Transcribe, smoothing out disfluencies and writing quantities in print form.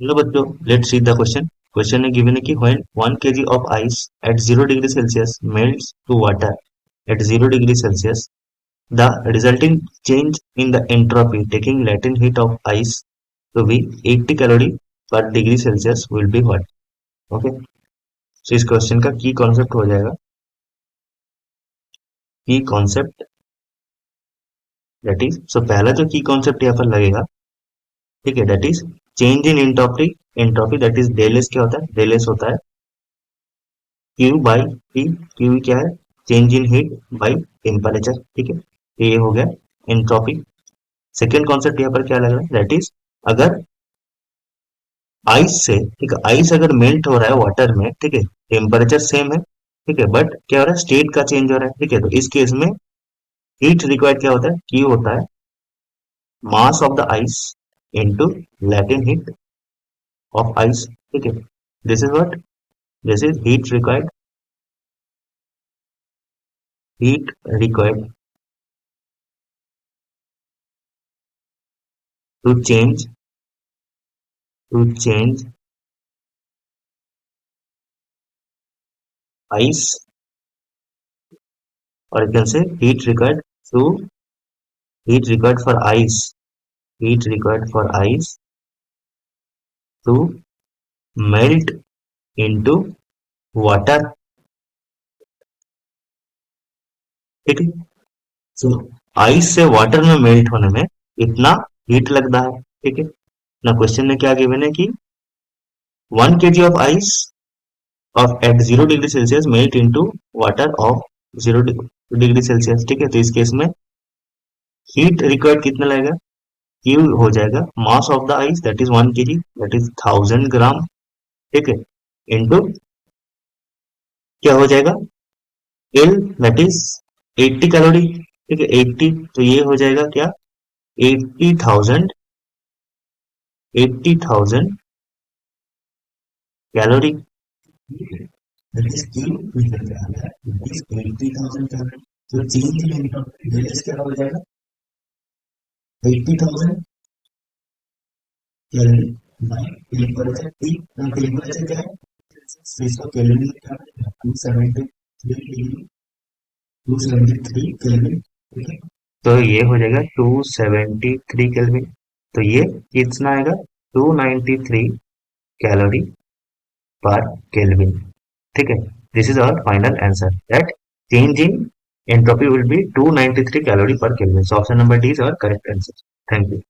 Hello बच्चों, let's read the question. Question में given है कि when 1 kg of ice at 0 degree Celsius melts to water at 0 degree Celsius, the resulting change in the entropy taking latent heat of ice to be 80 calorie per degree Celsius will be what? Okay, so इस question का की concept हो जाएगा की concept, that is so पहला जो की concept यहाँ पर लगेगा, ठीक है, that is change in entropy. Entropy that is del S. क्या होता है? डेल एस होता है क्यू बाई टी। क्यू क्या है? Change in heat by temperature. ठीक है, तो ये हो गया एंट्रोपी। सेकेंड कॉन्सेप्ट यहाँ पर क्या लग रहा है, दैट इज अगर आइस से, ठीक है, आइस अगर मेल्ट हो रहा है वाटर में, ठीक है, टेम्परेचर सेम है, ठीक है, बट क्या हो रहा है, स्टेट का चेंज हो रहा है। ठीक है, तो इस केस में हीट रिक्वायर्ड क्या होता है, क्यू होता है mass of the ice into latent heat of ice. ठीक है, this is what, this is heat required to change ice, or you can say to heat required for ice, heat required for ice to melt into water। ठीक है, सो ice से water में melt होने में इतना heat लगता है। ठीक है ना, क्वेश्चन में क्या गिवन है कि 1 kg of ice of at 0 degree Celsius melt into water of 0 degree Celsius. ठीक है, तो इस केस में हीट रिक्वायर्ड कितना लगेगा, क्यू हो जाएगा मास of the ice that is 1 kg, that is 1000 ग्राम। ठीक है, इनटू क्या हो जाएगा, एल दैट इज 80 कैलोरी। ठीक है, 80, तो ये हो जाएगा क्या, 80,000, 80,000 कैलोरी। दैट इज क्यू निकल के आ गया, दैट इज 80,000 कैलोरी। तो चेंज इन एंट्रोपी क्या हो जाएगा, 80,000 calorie by temperature T. Temperature क्या है, तो इसको केल्विन में क्या है, 273 डिग्री, 273 केल्विन। ठीक है, तो ये हो जाएगा 273 केल्विन। तो ये कितना आएगा, 293 कैलोरी पर केल्विन। ठीक है, this is our final answer that change in entropy will be 293 calorie per kelvin. So option number D is our correct answer. Thank you.